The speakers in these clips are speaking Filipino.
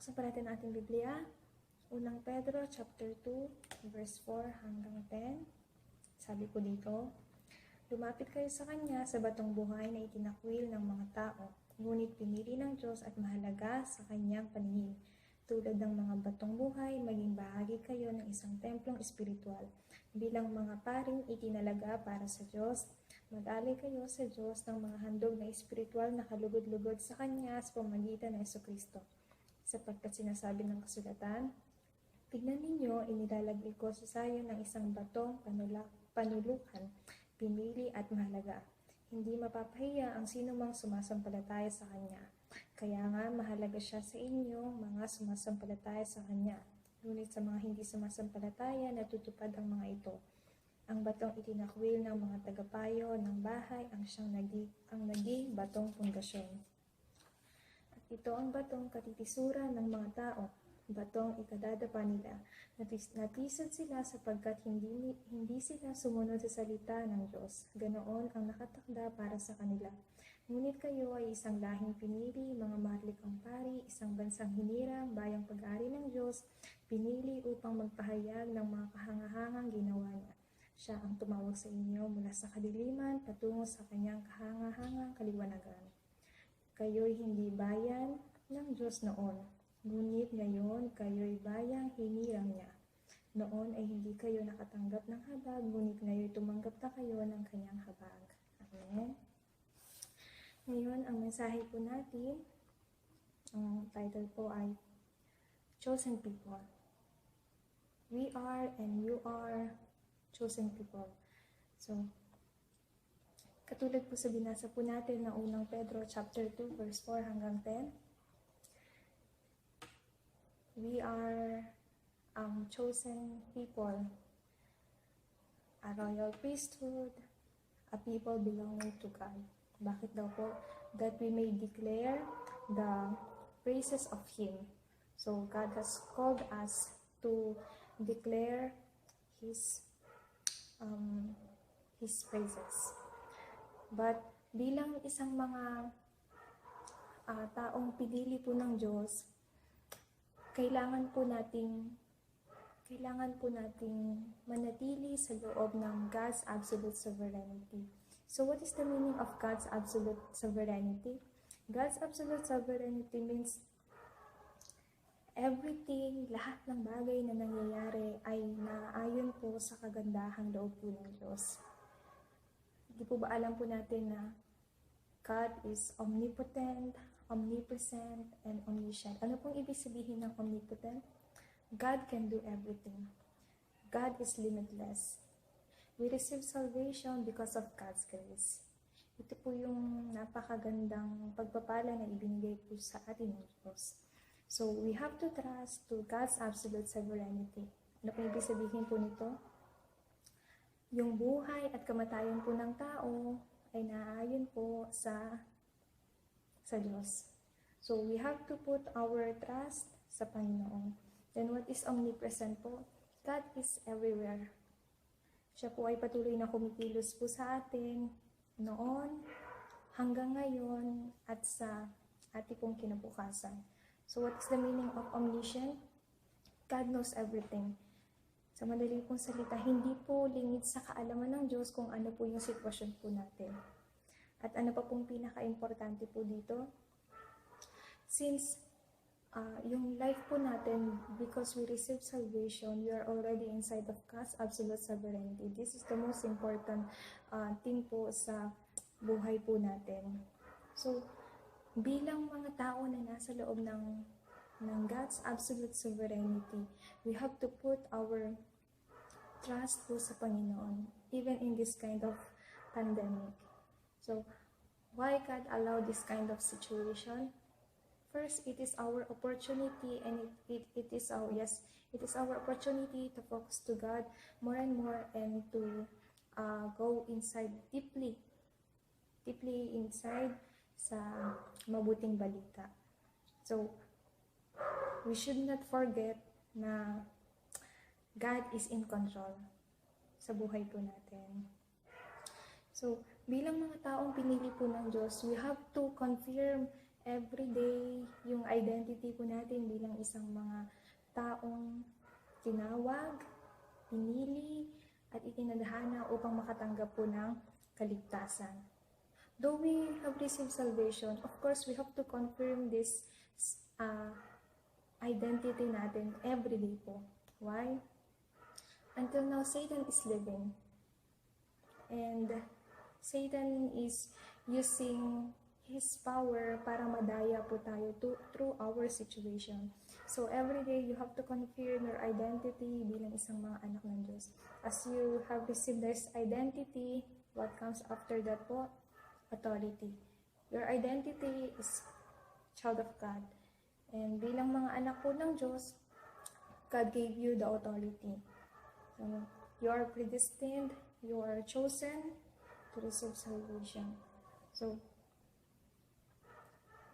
Buksan pa natin ang ating Biblia. Unang Pedro, chapter 2, verse 4 hanggang 10. Sabi ko dito, lumapit kayo sa Kanya sa batong buhay na itinakwil ng mga tao, ngunit pinili ng Diyos at mahalaga sa Kanyang paningin. Tulad ng mga batong buhay, maging bahagi kayo ng isang templong espiritual. Bilang mga paring itinalaga para sa Diyos, mag-alay kayo sa Diyos ng mga handog na espiritual na kalugod-lugod sa Kanya sa pamamagitan ng Jesucristo. Sapagkat sinasabi ng kasulatan, tignan ninyo, inilalagay ko sa sayo ng isang batong panulukan, pinili at mahalaga. Hindi mapapahiya ang sino mang sumasampalataya sa Kanya. Kaya nga mahalaga siya sa inyo, mga sumasampalataya sa Kanya. Ngunit sa mga hindi sumasampalataya, natutupad ang mga ito. Ang batong itinakwil ng mga tagapayo ng bahay ang naging batong pundasyon. At ito ang batong katitisuran ng mga tao, batong ikadadapa nila. Natisod sila sapagkat hindi sila sumunod sa salita ng Diyos. Ganoon ang nakatakda para sa kanila. Ngunit kayo ay isang lahing pinili, mga maharlikang pari, isang bansang hinirang, bayang pag-ari ng Diyos, pinili upang magpahayag ng mga kahangahangang ginawa niya. Siya ang tumawag sa inyo mula sa kadiliman patungo sa kanyang kahangahangang kaliwanagan. Kayo'y hindi bayan ng Diyos noon, ngunit ngayon kayo'y bayang hinirang niya. Noon ay hindi kayo nakatanggap ng habag, ngunit ngayon tumanggap na kayo ng kanyang habag. Amen. Ngayon, ang mensahe po natin, ang title po ay Chosen People. We are and you are chosen people. So, katulad po sa binasa po natin ng unang Pedro chapter 2 verse 4 hanggang 10. We are chosen people, a royal priesthood, a people belonging to God. Bakit daw po? That we may declare the praises of Him. So, God has called us to declare His praises. But bilang isang mga taong pinili po ng Diyos, kailangan po nating manatili sa loob ng God's absolute sovereignty. So what is the meaning of God's absolute sovereignty? God's absolute sovereignty means everything, lahat ng bagay na nangyayari ay naaayon po sa kagandahang loob po ng Diyos. Hindi po ba alam po natin na God is omnipotent, omnipresent, and omniscient? Ano pong ibig sabihin ng omnipotent? God can do everything. God is limitless. We receive salvation because of God's grace. Ito po yung napakagandang pagpapala na ibinigay po sa atin ng Diyos. So, we have to trust to God's absolute sovereignty. Ano po ibig sabihin po nito? Yung buhay at kamatayan po ng tao ay naaayon po sa Diyos. So, we have to put our trust sa Panginoon. Then, what is omnipresent po? God is everywhere. Siya po ay patuloy na kumikilos po sa atin noon, hanggang ngayon, at sa ating pong kinabukasan. So, what is the meaning of omniscient? God knows everything. Sa madali pong salita, hindi po lingid sa kaalaman ng Diyos kung ano po yung sitwasyon po natin. At ano pa pong pinaka-importante po dito? Since yung life po natin, because we receive salvation, we are already inside of God's absolute sovereignty. This is the most important thing po sa buhay po natin. So, bilang mga tao na nasa loob ng God's absolute sovereignty, we have to put our trust po sa Panginoon, even in this kind of pandemic. So, why God allow this kind of situation? First, it is our opportunity, and it is our opportunity to focus to God more and more, and to go inside deeply inside sa mabuting balita. So, we should not forget na God is in control sa buhay po natin. So, bilang mga taong pinili po ng Diyos, we have to confirm Everyday, yung identity po natin bilang isang mga taong tinawag, pinili, at itinadhana upang makatanggap po ng kaligtasan. Though we have received salvation, of course, we have to confirm this identity natin everyday po. Why? Until now, Satan is living. And Satan is using his power para madaya po tayo through our situation. So every day, you have to confirm your identity bilang isang mga anak ng Diyos. As you have received this identity, what comes after that po? Authority. Your identity is child of God. And bilang mga anak po ng Diyos, God gave you the authority. So, you are predestined, you are chosen to receive salvation. So,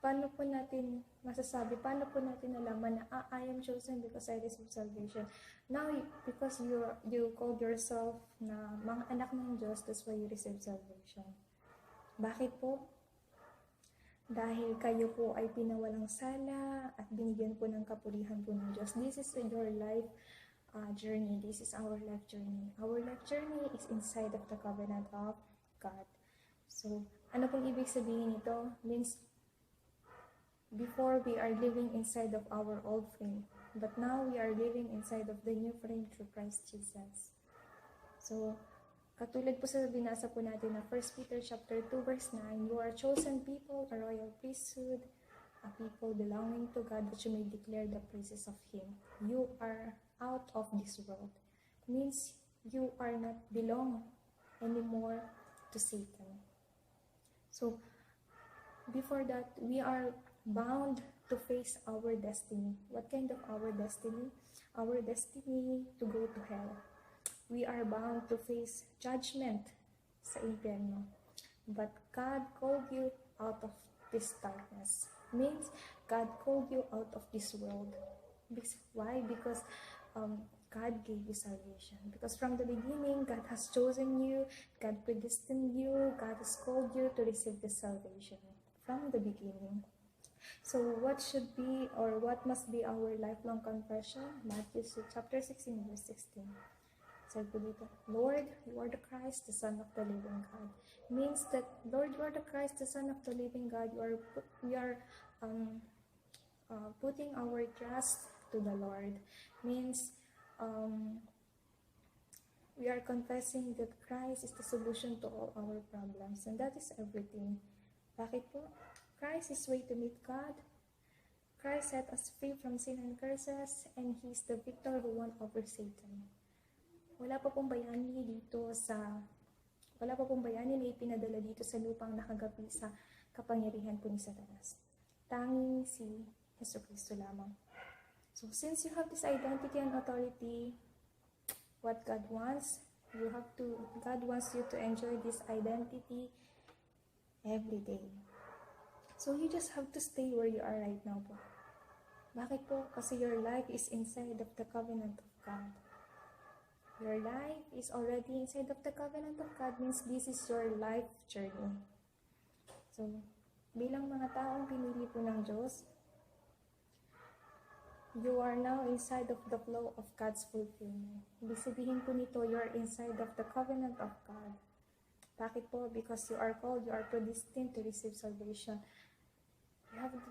paano po natin masasabi, paano po natin nalaman na, I am chosen because I received salvation? Now, because you called yourself na mga anak ng Diyos, that's why you received salvation. Bakit po? Dahil kayo po ay pinawalang sala at binigyan po ng kapurihan po ng Diyos. This is your life journey. This is our life journey. Our life journey is inside of the covenant of God. So, ano pong ibig sabihin nito? Means, before we are living inside of our old frame, but now we are living inside of the new frame through Christ Jesus. So, katulad po sa binasa po natin na 1 Peter chapter 2 verse 9, you are chosen people, a royal priesthood, a people belonging to God, that you may declare the praises of Him. You are out of this world. Means you are not belong anymore to Satan. So, before that, we are bound to face our destiny. What kind of our destiny? Our destiny to go to hell. We are bound to face judgment sa impyerno. But God called you out of this darkness. Means, God called you out of this world. Why? Because God gave you salvation. Because from the beginning, God has chosen you, God predestined you, God has called you to receive the salvation. From the beginning. So, what should be, or what must be our lifelong confession? Matthew chapter 16, verse 16. Sabi po dito, Lord, you are the Christ, the Son of the living God. Means that, Lord, you are the Christ, the Son of the living God. We are putting our trust to the Lord. Means, we are confessing that Christ is the solution to all our problems. And that is everything. Bakit po? Christ is way to meet God. Christ set us free from sin and curses, and He is the victor who won over Satan. Wala pa pong bayani na ipinadala dito sa lupang nakagapi sa kapangyarihan po ni Satanas. Tanging si Jesucristo lamang. So, since you have this identity and authority, what God wants you to enjoy this identity every day. So, you just have to stay where you are right now po. Bakit po? Kasi your life is inside of the covenant of God. Your life is already inside of the covenant of God, means this is your life journey. So, bilang mga taong pinili po ng Diyos, you are now inside of the flow of God's fulfillment. Ibig sabihin po nito, you are inside of the covenant of God. Bakit po? Because you are called, you are predestined to receive salvation.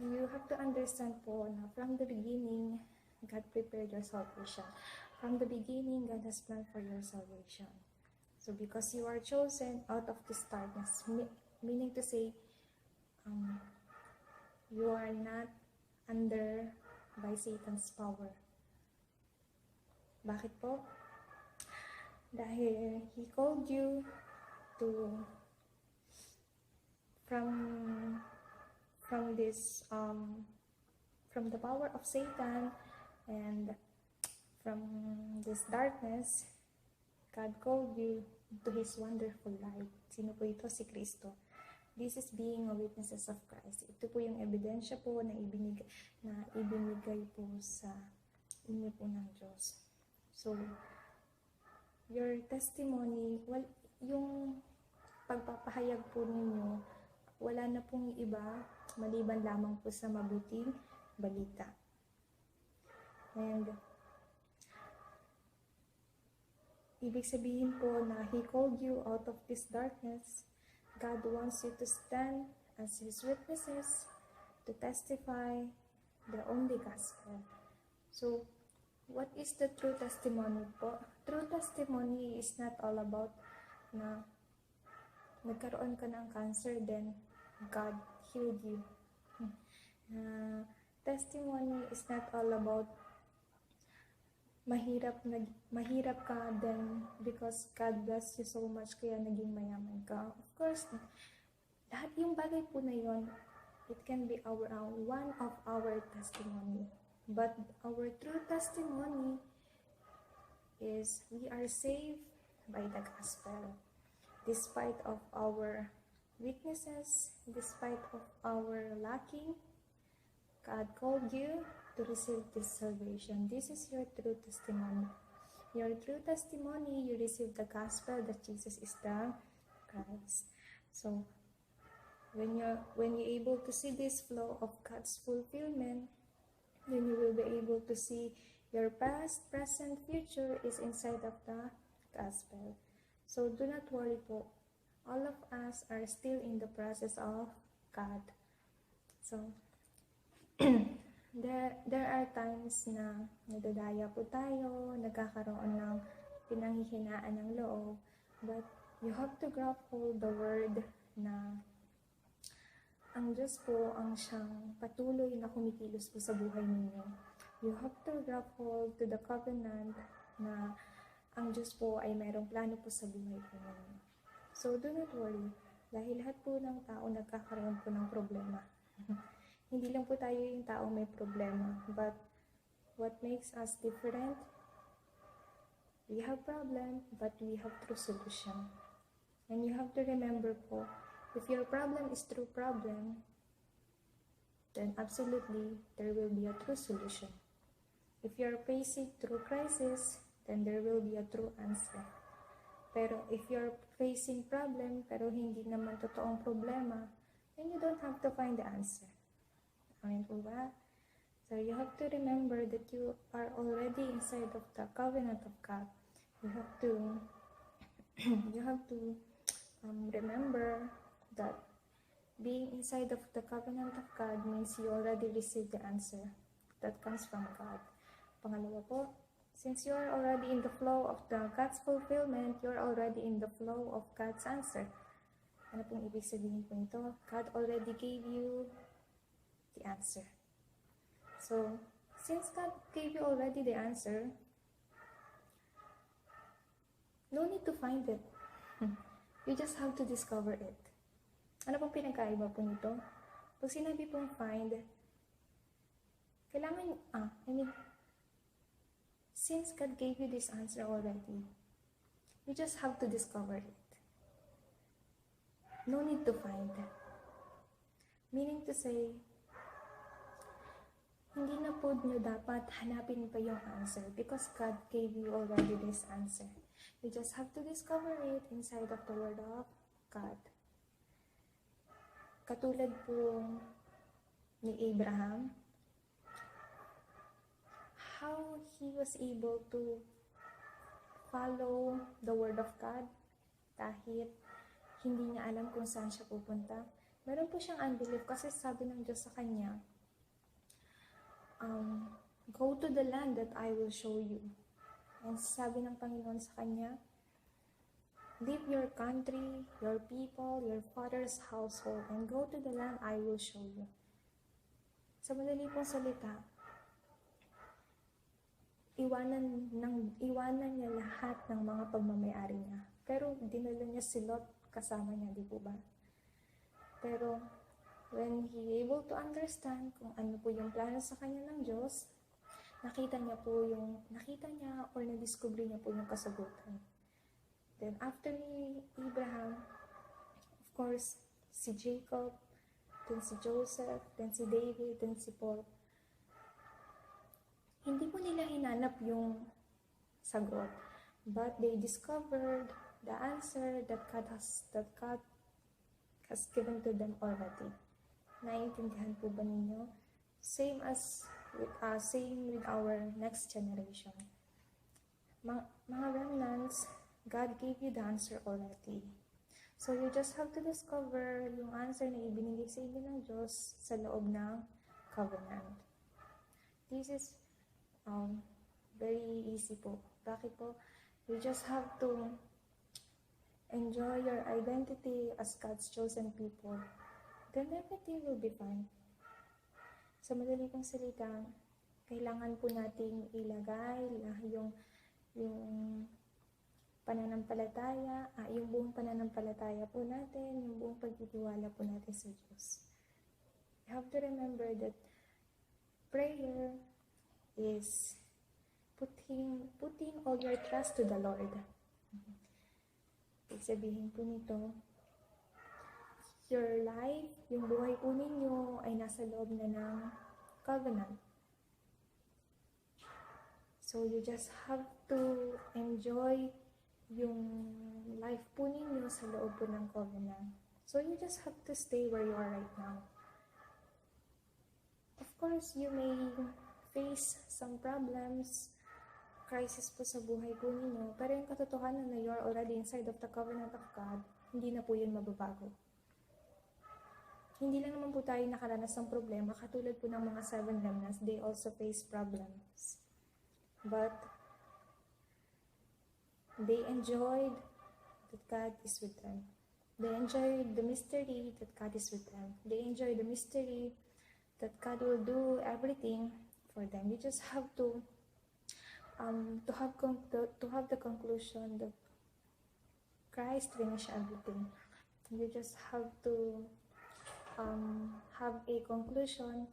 You have to understand po na from the beginning, God prepared your salvation. From the beginning, God has planned for your salvation. So because you are chosen out of this darkness, meaning to say, you are not under by Satan's power. Bakit po? Dahil He called you to from the power of Satan and from this darkness. God called you to His wonderful light. Sino po ito? Si Kristo. This is being a witnesses of Christ. Ito po yung ebidensya po na ibinigay po sa inyo po ng Diyos. So, your testimony, yung pagpapahayag po ninyo, wala na pong iba maliban lamang po sa mabuting balita. And ibig sabihin po na He called you out of this darkness. God wants you to stand as His witnesses to testify the only gospel. So, what is the true testimony po? True testimony is not all about na nagkaroon ka ng cancer, then God healed you. Testimony is not all about mahirap ka, then because God bless you so much, kaya naging mayaman ka. Of course, lahat yung bagay po na yun, it can be one of our testimony. But our true testimony is we are saved by the gospel. Despite of our weaknesses, despite of our lacking, God called you to receive this salvation. This is your true testimony. Your true testimony, you receive the gospel that Jesus is the Christ. So, when you're able to see this flow of God's fulfillment, then you will be able to see your past, present, future is inside of the gospel. So, do not worry po. All of us are still in the process of God. So, there are times na nadadaya po tayo, nagkakaroon ng pinanghihinaan ng loob, but you have to grab hold the word na ang Diyos po ang siyang patuloy na kumikilos po sa buhay ninyo. You have to grab hold to the covenant na ang Diyos po ay mayroong plano po sa buhay po ninyo. So do not worry, dahil lahat po ng tao nagkakaroon po ng problema. Hindi lang po tayo yung taong may problema, but what makes us different? We have problem, but we have true solution. And you have to remember po, if your problem is true problem, then absolutely there will be a true solution. If you're facing true crisis, then there will be a true answer. Pero if you're facing problem, pero hindi naman totoong problema, then you don't have to find the answer. Amen po ba? So you have to remember that you are already inside of the covenant of God. You have to remember that being inside of the covenant of God means you already received the answer that comes from God. Pangalawa po, since you are already in the flow of the God's fulfillment, you're already in the flow of God's answer. Ano pong ibig sabihin po ito? God already gave you the answer. So, since God gave you already the answer, no need to find it. You just have to discover it. Ano pong pinagkaiba po nito? Pag sinabi pong find, kailangan, since God gave you this answer already, you just have to discover it. No need to find it. Meaning to say, hindi na po nyo dapat hanapin pa yung answer because God gave you already this answer. You just have to discover it inside of the Word of God. Katulad po ni Abraham, how he was able to follow the Word of God kahit hindi niya alam kung saan siya pupunta. Meron po siyang unbelief kasi sabi ng Diyos sa kanya, go to the land that I will show you. And sabi ng Panginoon sa kanya, leave your country, your people, your father's household, and go to the land I will show you. Sa madali pong salita, iwanan niya lahat ng mga pagmamayari niya. Pero dinala niya si Lot kasama niya, di po ba? Pero when he able to understand kung ano po yung plano sa kanya ng Diyos, nakita niya or nadiscover niya po yung kasagutan. Then after ni Abraham, of course, si Jacob, then si Joseph, then si David, then si Paul. Hindi po nila hinanap yung sagot, but they discovered the answer that God has given to them already. Naiintindihan po ba ninyo? Same with our next generation. Mga remnants, God gave you the answer already. So you just have to discover yung answer na ibinigay sa inyo ng Diyos sa loob ng covenant. This is very easy po. Bakit po? You just have to enjoy your identity as God's chosen people. Then everything will be fine. Sa madali kong salita, kailangan po nating ilagay yung pananampalataya, yung buong pananampalataya po natin, yung buong pagtitiwala po natin sa Diyos. You have to remember that prayer is putting all your trust to the Lord. Ibig sabihin po nito, your life, yung buhay po ninyo ay nasa loob na ng covenant. So you just have to enjoy yung life po ninyo sa loob po ng covenant. So you just have to stay where you are right now. Of course, you may face some problems, crisis po sa buhay po ninyo, pero yung katotohanan na you're already inside of the covenant of God, hindi na po yun mababago. Hindi lang naman po tayo nakaranas ng problema, katulad po ng mga 7 remnants, they also face problems. But they enjoyed that God is with them. They enjoyed the mystery that God is with them. They enjoyed the mystery that God will do everything for them. You just have to have the conclusion that Christ finished everything. You just have to have a conclusion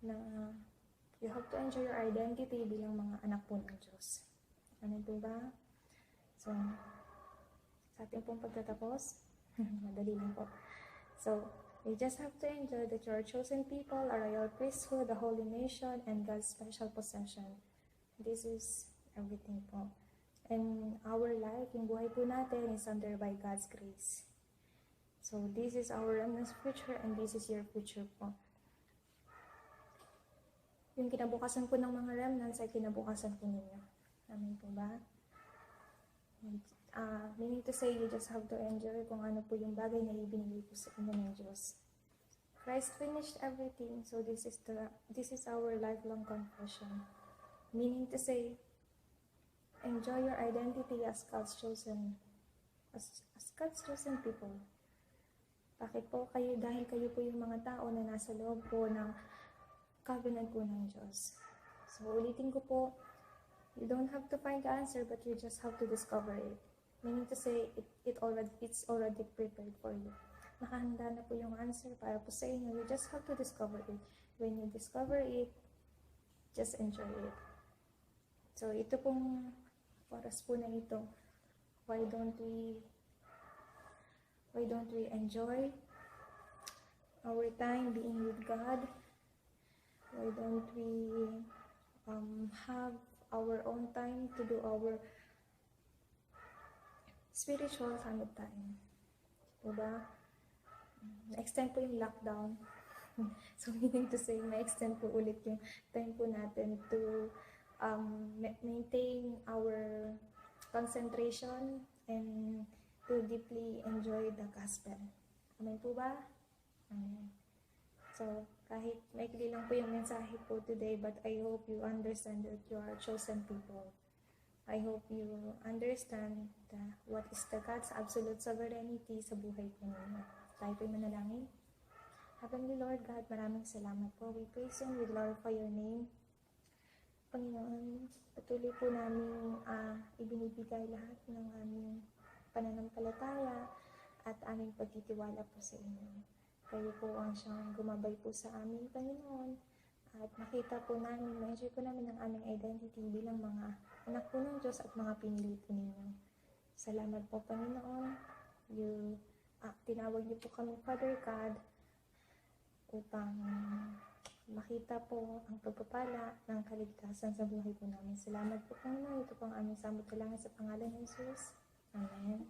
na you have to enjoy your identity bilang mga anak po ng Diyos. Ano po ba? So, sa ating pong pagtatapos, madali lang po. So, you just have to enjoy that you are chosen people, a royal priesthood, a holy nation, and God's special possession. This is everything po. And our life, yung buhay po natin is under by God's grace. So, this is our remnant's future and this is your future po. Yung kinabukasan po ng mga remnants ay kinabukasan po ninyo. Amen po ba? Meaning to say, you just have to enjoy kung ano po yung bagay na ibinigay po sa inyo ng Diyos. Christ finished everything, so this is our lifelong confession. Meaning to say, enjoy your identity as God's chosen people. Bakit po? Dahil kayo po yung mga tao na nasa loob po ng covenant po ng Diyos. So, ulitin ko po, you don't have to find the answer, but you just have to discover it. Meaning to say, it's already prepared for you. Nakahanda na po yung answer para po sa inyo. You just have to discover it. When you discover it, just enjoy it. So, ito pong oras po na ito. Why don't we enjoy our time being with God? Why don't we have our own time to do our spiritual kind of time? Diba? Na-extend po yung lockdown. So, meaning to say, ma-extend po ulit yung time po natin to maintain our concentration and to deeply enjoy the gospel. Amen po ba? Amen. So, kahit maikli lang po yung mensahe po today, but I hope you understand that you are chosen people. I hope you understand what is the God's absolute sovereignty sa buhay po ninyo. Tayo po'y manalangin. Heavenly Lord God, maraming salamat po. We praise and we glorify your name. Panginoon, patuloy po namin ibinibigay lahat ng aming pananampalataya at aming pagtitiwala po sa inyo. Kayo po ang siyang gumabay po sa amin, Panginoon. At makita po namin, ma-enjoy po namin ang aming identity bilang mga anak po ng Diyos at mga pinili po ninyo. Salamat po, Panginoon. Tinawag niyo po kami, Father God, upang makita po ang pagpapala ng kaligtasan sa buhay po namin. Salamat po, Panginoon. Ito po ang aming samot-dalangin sa pangalan ng Jesus. Amen.